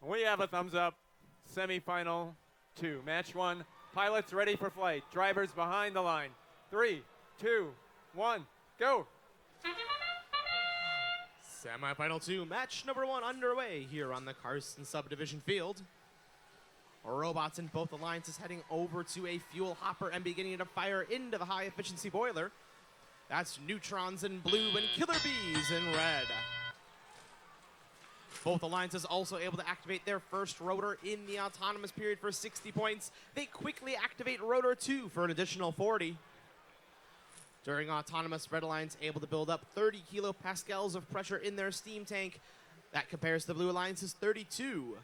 We have a thumbs up. Semifinal 2. Match 1. Pilots ready for flight. Drivers behind the line. 3, 2, 1, go. Semifinal 2, match number 1 underway here on the Carson Subdivision Field. Robots in both alliances heading over to a fuel hopper and beginning to fire into the high efficiency boiler. That's Neutrons in blue and Killer Bees in red. Both alliances also able to activate their first rotor in the autonomous period for 60 points. They quickly activate rotor 2 for an additional 40. During autonomous, Red Alliance able to build up 30 kilopascals of pressure in their steam tank. That compares to the Blue Alliance's 32.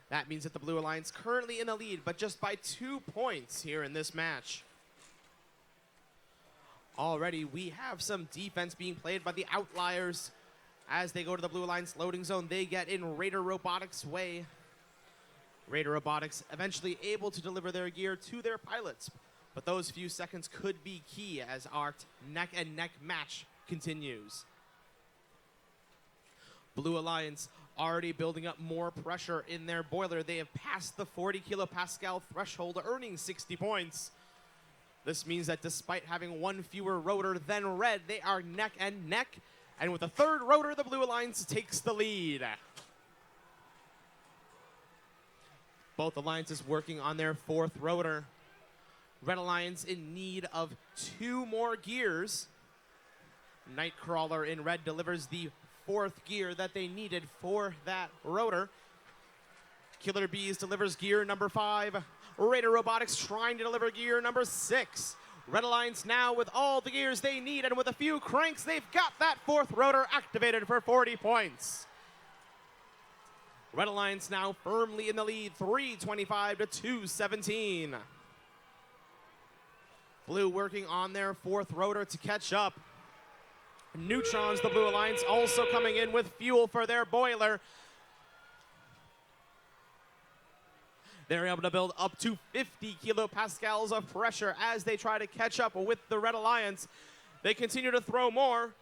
That means that the Blue Alliance currently in the lead, but just by 2 points here in this match. Already, we have some defense being played by the Outliers. As they go to the Blue Alliance loading zone, they get in Raider Robotics' way. Raider Robotics eventually able to deliver their gear to their pilots, but those few seconds could be key as our neck-and-neck match continues. Blue Alliance already building up more pressure in their boiler. They have passed the 40 kilopascal threshold, earning 60 points. This means that despite having one fewer rotor than Red, they are neck and neck. And with the third rotor, the Blue Alliance takes the lead. Both alliances working on their fourth rotor. Red Alliance in need of 2 more gears. Nightcrawler in red delivers the 4th gear that they needed for that rotor. Killer Bees delivers gear number 5. Raider Robotics trying to deliver gear number 6. Red Alliance now with all the gears they need, and with a few cranks, they've got that 4th rotor activated for 40 points. Red Alliance now firmly in the lead, 325 to 217. Blue working on their 4th rotor to catch up. Neutrons, the Blue Alliance, also coming in with fuel for their boiler. They're able to build up to 50 kilopascals of pressure as they try to catch up with the Red Alliance. They continue to throw more.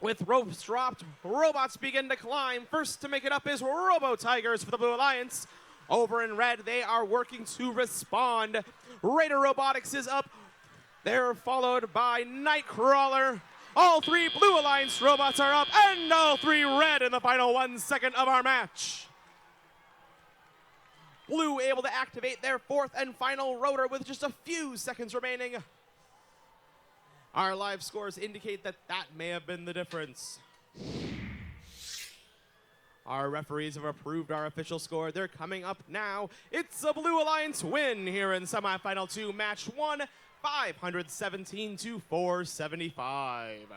With ropes dropped, robots begin to climb. First to make it up is Robo Tigers for the Blue Alliance. Over in red, they are working to respond. Raider Robotics is up. They're followed by Nightcrawler. All 3 Blue Alliance robots are up, and all 3 red in the final 1 second of our match. Blue able to activate their 4th and final rotor with just a few seconds remaining. Our live scores indicate that that may have been the difference. Our referees have approved our official score. They're coming up now. It's a Blue Alliance win here in semifinal 2, match 1, 517 to 475.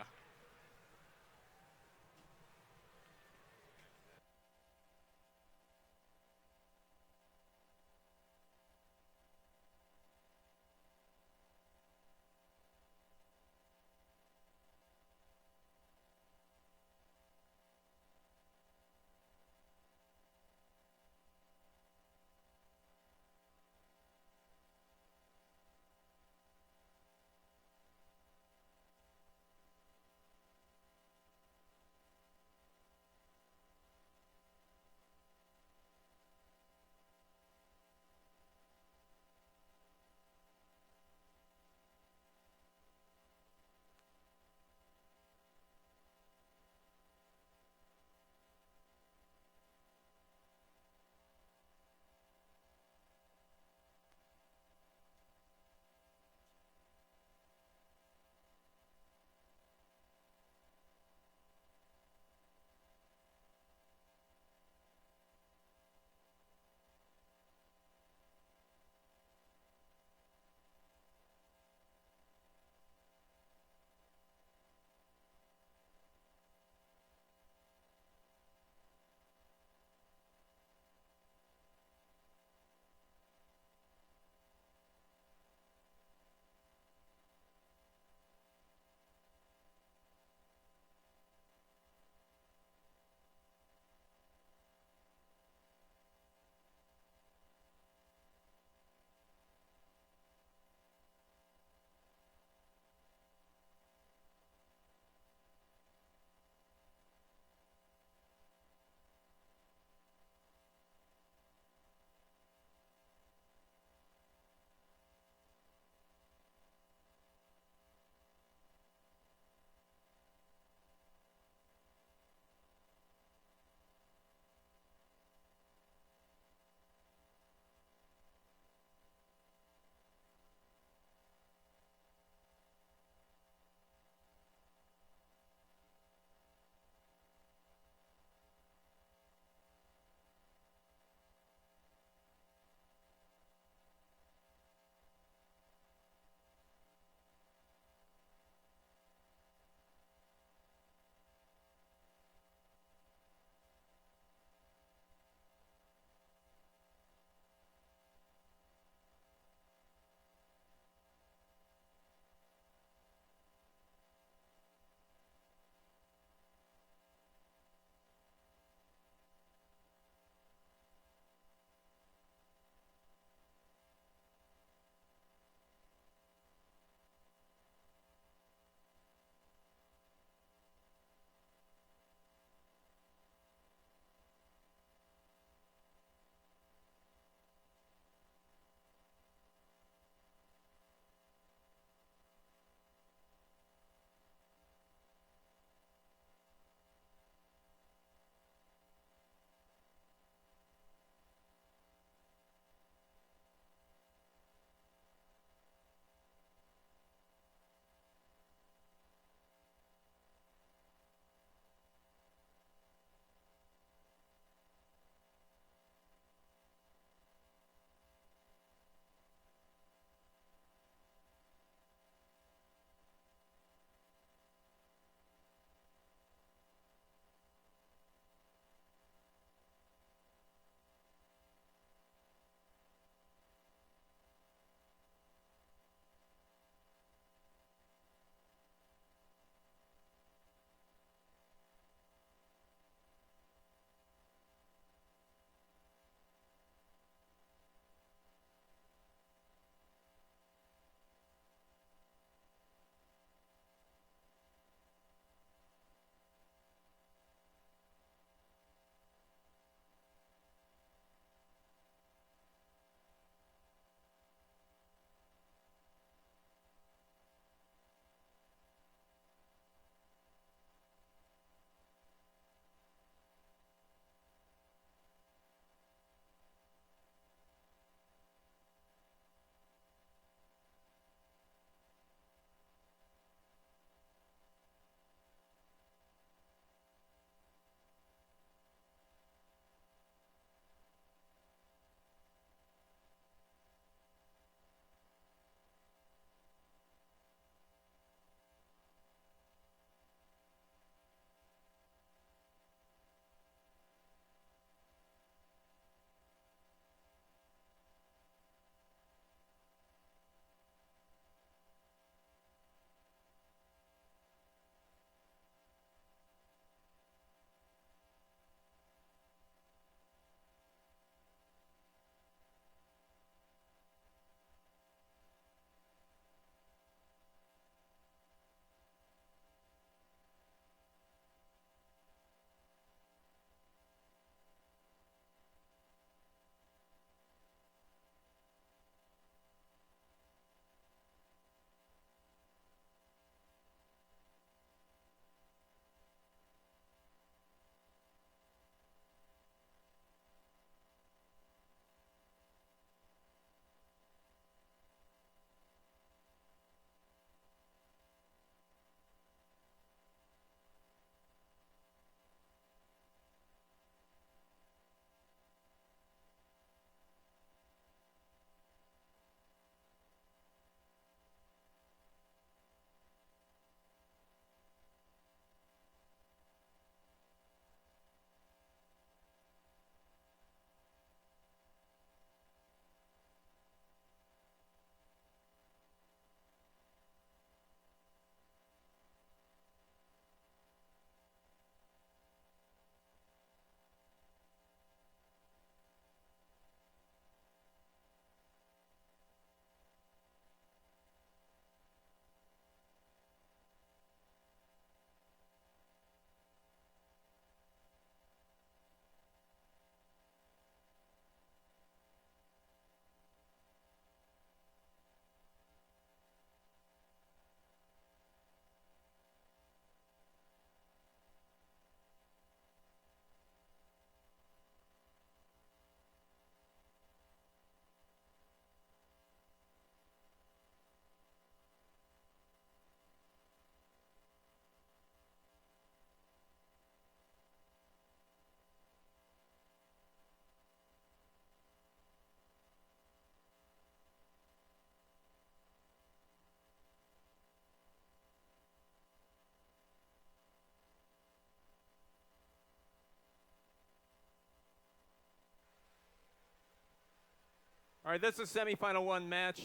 All right, this is semifinal 1, match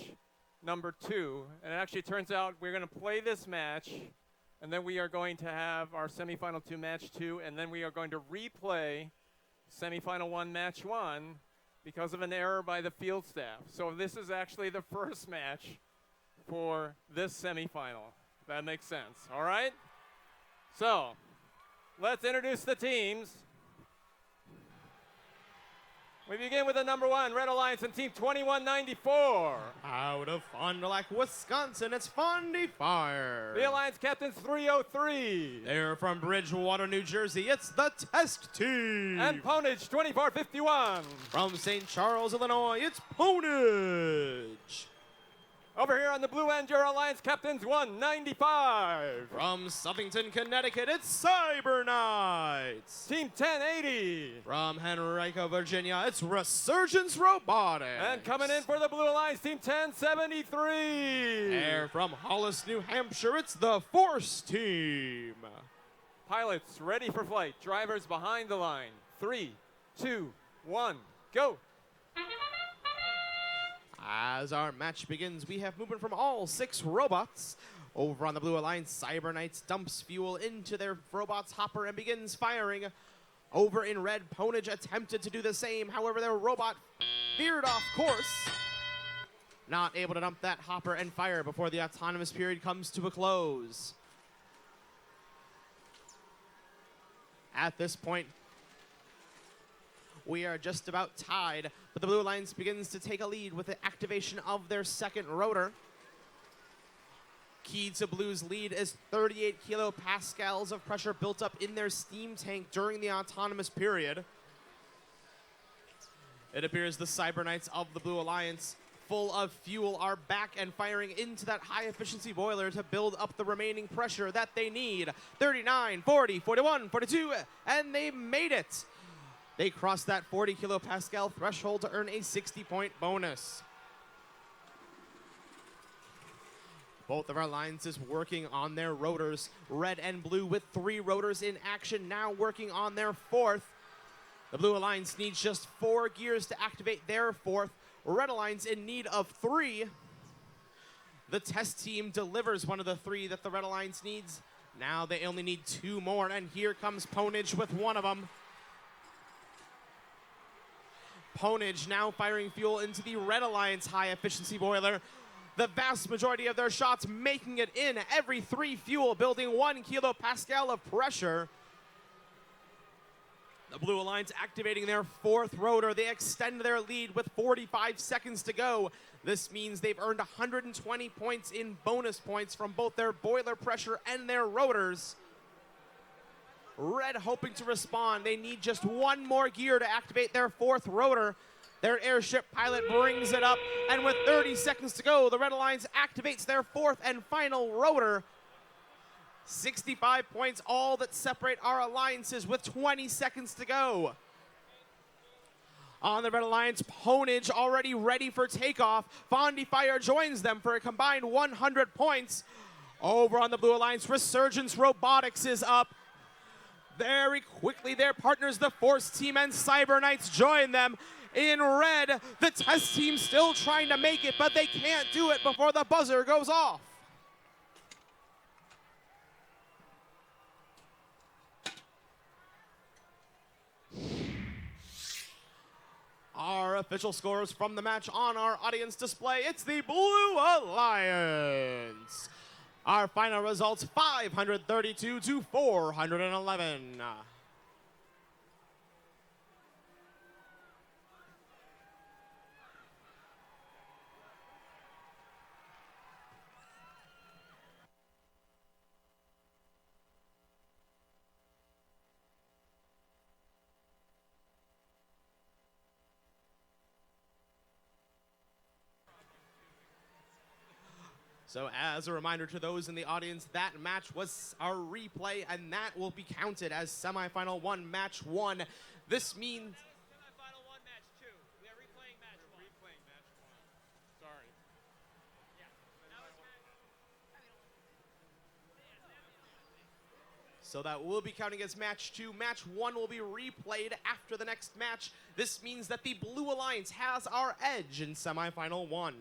number 2. And it actually turns out we're going to play this match, and then we are going to have our semifinal 2, match 2, and then we are going to replay semifinal 1, match 1 because of an error by the field staff. So this is actually the first match for this semifinal. If that makes sense. All right? So let's introduce the teams. We begin with the number 1, Red Alliance and Team 2194. Out of Fond du Lac, Wisconsin, it's Fondy Fire. The Alliance captain's 303. They're from Bridgewater, New Jersey. It's the Test Team. And Ponage 2451. From St. Charles, Illinois, it's Ponage. Over here on the blue end, your Alliance captain's 195. From Southington, Connecticut, it's Cyber Knights. Team 1080. From Henrico, Virginia, it's Resurgence Robotics. And coming in for the Blue Alliance, Team 1073. They're from Hollis, New Hampshire, it's the Force Team. Pilots ready for flight. Drivers behind the line. 3, 2, 1, go. As our match begins, we have movement from all 6 robots. Over on the Blue Alliance, Cyber Knights dumps fuel into their robot's hopper and begins firing. Over in red, Ponage attempted to do the same. However, their robot veered off course. Not able to dump that hopper and fire before the autonomous period comes to a close. At this point, we are just about tied, but the Blue Alliance begins to take a lead with the activation of their second rotor. Key to Blue's lead is 38 kilopascals of pressure built up in their steam tank during the autonomous period. It appears the Cyber Knights of the Blue Alliance, full of fuel, are back and firing into that high-efficiency boiler to build up the remaining pressure that they need. 39, 40, 41, 42, and they made it. They crossed that 40 kilopascal threshold to earn a 60-point bonus. Both of our alliances working on their rotors. Red and blue with 3 rotors in action, now working on their 4th. The Blue Alliance needs just 4 gears to activate their 4th. Red Alliance in need of 3. The Test Team delivers one of the 3 that the Red Alliance needs. Now they only need 2 more, and here comes Ponage with one of them. Ponage now firing fuel into the Red Alliance high-efficiency boiler. The vast majority of their shots making it in. Every 3 fuel building 1 kilopascal of pressure. The Blue Alliance activating their 4th rotor. They extend their lead with 45 seconds to go. This means they've earned 120 points in bonus points from both their boiler pressure and their rotors. Red hoping to respond. They need just 1 more gear to activate their 4th rotor. Their airship pilot brings it up, and with 30 seconds to go, the Red Alliance activates their 4th and final rotor. 65 points, all that separate our alliances with 20 seconds to go. On the Red Alliance, Ponage already ready for takeoff. Fondy Fire joins them for a combined 100 points. Over on the Blue Alliance, Resurgence Robotics is up. Very quickly, their partners, the Force Team and Cyber Knights, join them. In red, the Test Team still trying to make it, but they can't do it before the buzzer goes off. Our official scores from the match on our audience display, it's the Blue Alliance. Our final results, 532 to 411. So as a reminder to those in the audience, that match was our replay, and that will be counted as semifinal 1, match 1. This means... Semifinal 1, match 2. We are replaying match 1. Replaying match 1. Sorry. Yeah. Now it's So that will be counting as match 2. Match 1 will be replayed after the next match. This means that the Blue Alliance has our edge in semifinal 1.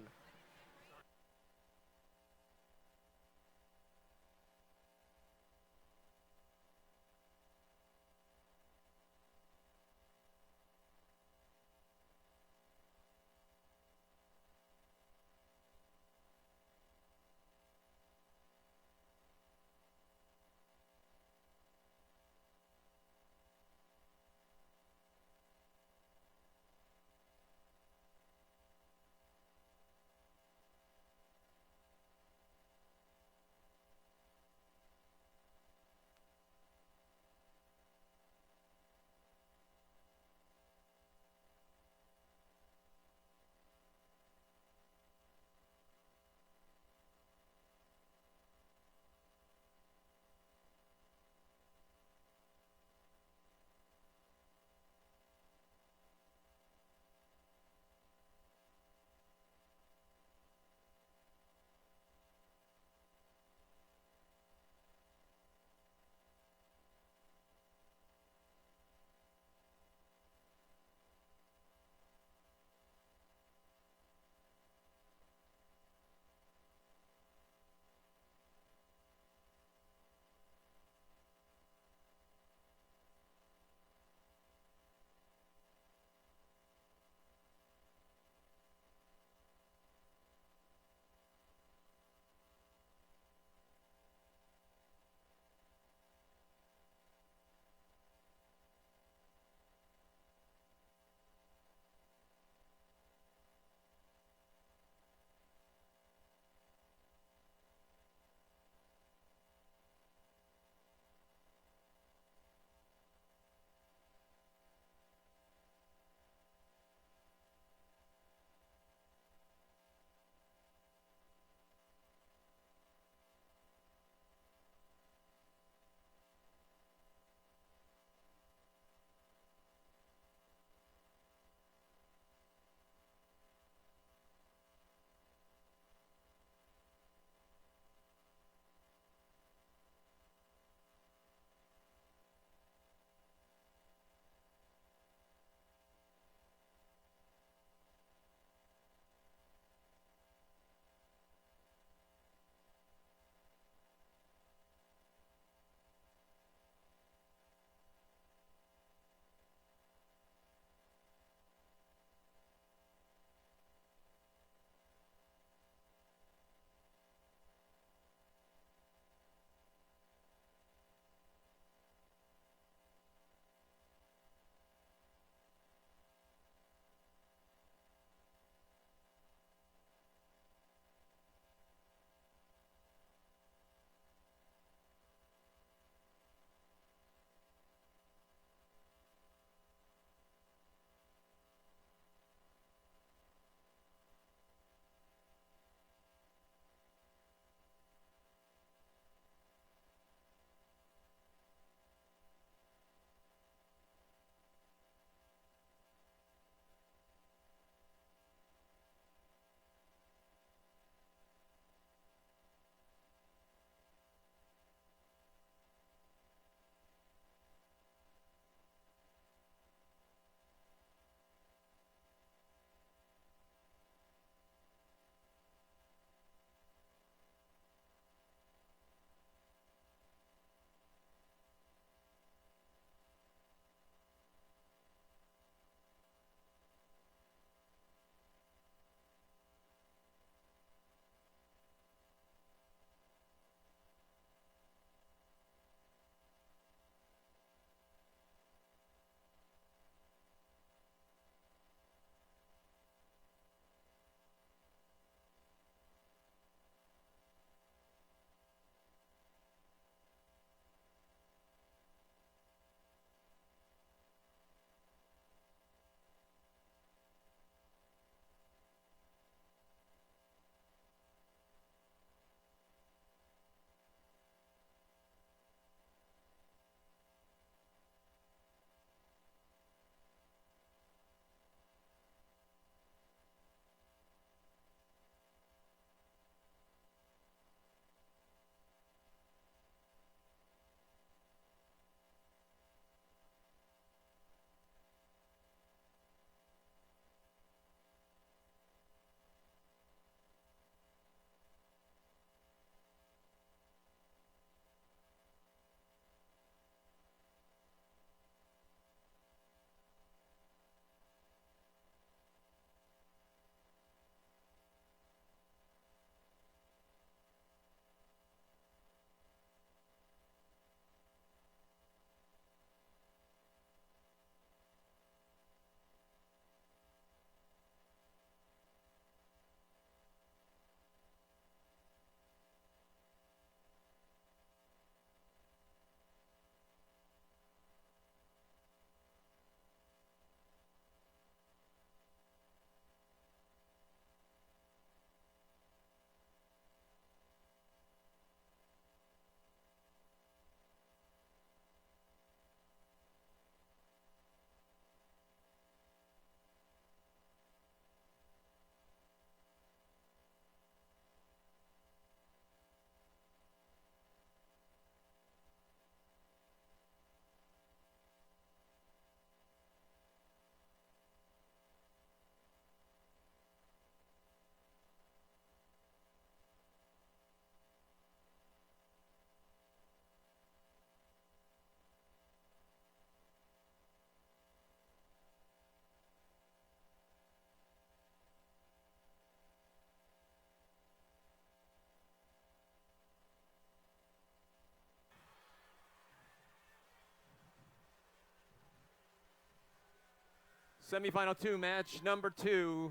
Semifinal 2, match number 2.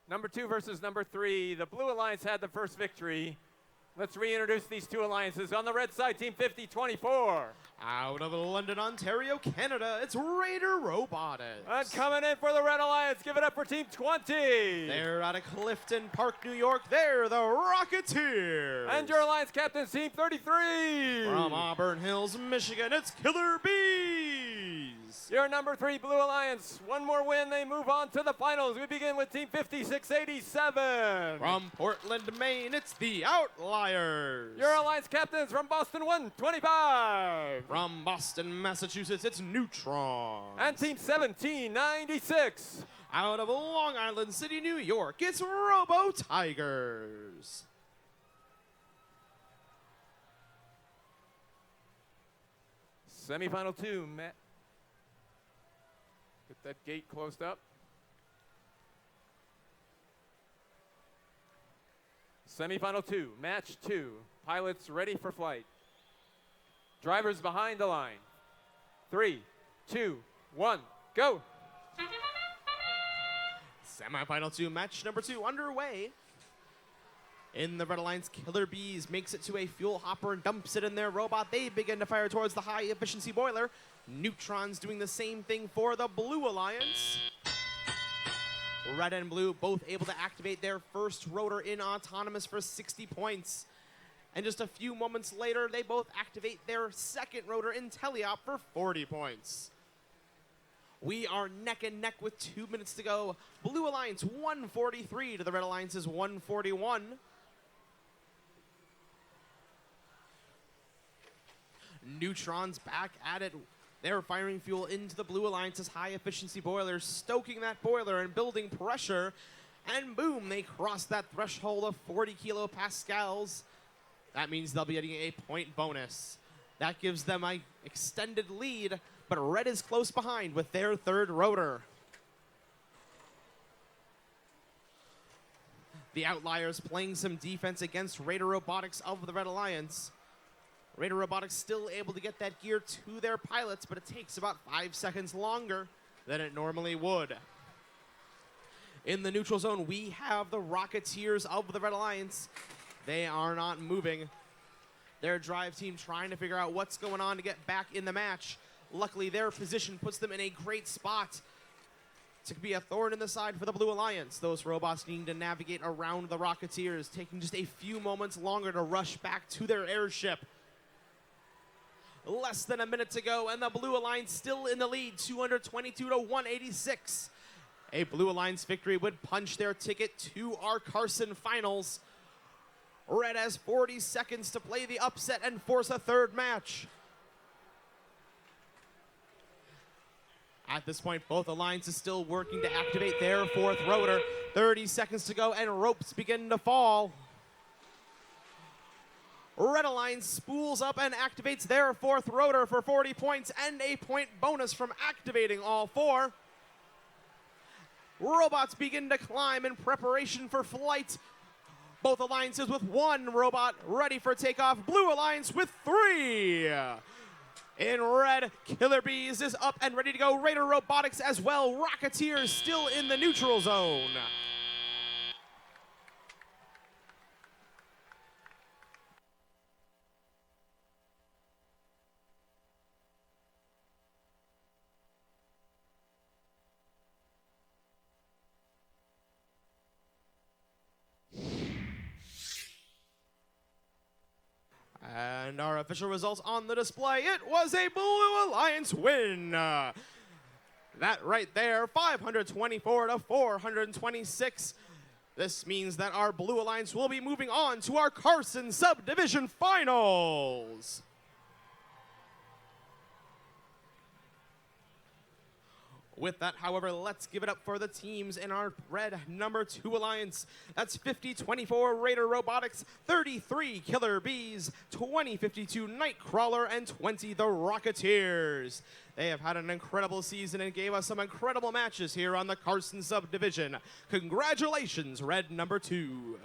Number 2 versus number 3. The Blue Alliance had the first victory. Let's reintroduce these two alliances. On the red side, Team 5024. Out of London, Ontario, Canada, it's Raider Robotics. And coming in for the Red Alliance, give it up for Team 20. They're out of Clifton Park, New York. They're the Rocketeers. And your alliance captain, Team 33. From Auburn Hills, Michigan, it's Killer Bees. Your number 3 Blue Alliance. One more win, they move on to the finals. We begin with Team 5687. From Portland, Maine, it's the Outliers. Your alliance captains from Boston 125. From Boston, Massachusetts, it's Neutron. And Team 1796. Out of Long Island City, New York, it's Robo Tigers. Semifinal 2, Matt. Get that gate closed up. Semifinal 2, match 2. Pilots ready for flight. Drivers behind the line. 3, 2, 1, go. Semifinal 2, match number 2 underway. In the Red Alliance, Killer Bees makes it to a fuel hopper and dumps it in their robot. They begin to fire towards the high efficiency boiler. Neutron's doing the same thing for the Blue Alliance. Red and Blue both able to activate their first rotor in autonomous for 60 points. And just a few moments later, they both activate their second rotor in Teleop for 40 points. We are neck and neck with 2 minutes to go. Blue Alliance 143 to the Red Alliance's 141. Neutron's back at it. They're firing fuel into the Blue Alliance's high-efficiency boiler, stoking that boiler and building pressure. And boom, they cross that threshold of 40 kilopascals. That means they'll be getting a point bonus. That gives them an extended lead, but Red is close behind with their third rotor. The Outliers playing some defense against Raider Robotics of the Red Alliance. Raider Robotics still able to get that gear to their pilots, but it takes about 5 seconds longer than it normally would. In the neutral zone, we have the Rocketeers of the Red Alliance. They are not moving. Their drive team trying to figure out what's going on to get back in the match. Luckily, their position puts them in a great spot to be a thorn in the side for the Blue Alliance. Those robots needing to navigate around the Rocketeers, taking just a few moments longer to rush back to their airship. Less than a minute to go, and the Blue Alliance still in the lead, 222 to 186. A Blue Alliance victory would punch their ticket to our Carson finals. Red has 40 seconds to play the upset and force a third match. At this point, both alliances still working to activate their fourth rotor. 30 seconds to go, and ropes begin to fall. Red Alliance spools up and activates their fourth rotor for 40 points and a point bonus from activating all four. Robots begin to climb in preparation for flight. Both alliances with one robot ready for takeoff. Blue Alliance with 3. In red, Killer Bees is up and ready to go. Raider Robotics as well. Rocketeers still in the neutral zone. And our official results on the display, it was a Blue Alliance win. That right there, 524 to 426. This means that our Blue Alliance will be moving on to our Carson Subdivision Finals. With that, however, let's give it up for the teams in our red number 2 alliance. That's 5024 Raider Robotics, 33 Killer Bees, 2052 Nightcrawler, and 20 the Rocketeers. They have had an incredible season and gave us some incredible matches here on the Carson Subdivision. Congratulations, red number 2.